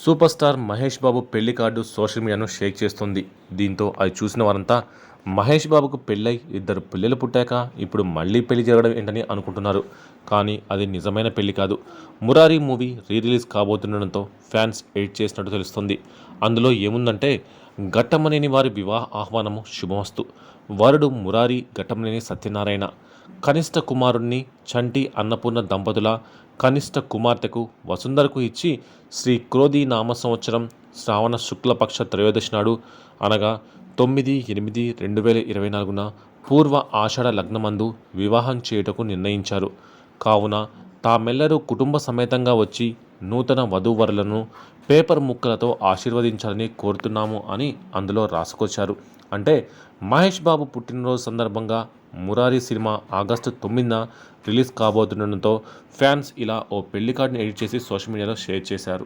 Super star Mahesh Babu పెళ్లి card social మీడియాను షేక్ చేస్తుంది. దీంతో అది చూసిన వారంతా మహేష్ బాబుకు పెళ్ళై 2 పిల్లలు పుట్టాక ఇప్పుడు మళ్ళీ పెళ్లి జరగడం ఏంటని అనుకుంటున్నారు. కానీ అది నిజమైన పెళ్లి కాదు. మురారి మూవీ రిలీజ్ కాబోతుండడంతో ఫ్యాన్స్ ఎడిట్ చేసినట్టు తెలుస్తుంది. అందులో ఏముందంటే ఘట్టమనేని వారి వివాహ ఆహ్వానము శుభమస్తు. వరుడు మురారి ఘట్టమనేని సత్యనారాయణ కనిష్ట కుమారుణ్ణి చంటి అన్నపూర్ణ దంపతుల కనిష్ట కుమార్తెకు వసుంధరకు ఇచ్చి శ్రీ క్రోధి నామ సంవత్సరం శ్రావణ శుక్లపక్ష త్రయోదశి నాడు అనగా 9/8/2024 పూర్వ ఆషాఢ లగ్నమందు వివాహం చేయుటకు నిర్ణయించారు. కావున తామెల్లరూ కుటుంబ సమేతంగా వచ్చి నూతన వధూవరులను పేపర్ ముక్కలతో ఆశీర్వదించాలని కోరుతున్నాము అని అందులో రాసుకొచ్చారు. అంటే మహేష్ బాబు పుట్టినరోజు సందర్భంగా మురారి సినిమా ఆగస్టు 9న రిలీజ్ కాబోతుండడంతో ఫ్యాన్స్ ఇలా ఓ పెళ్లి కార్డుని ఎడిట్ చేసి సోషల్ మీడియాలో షేర్ చేశారు.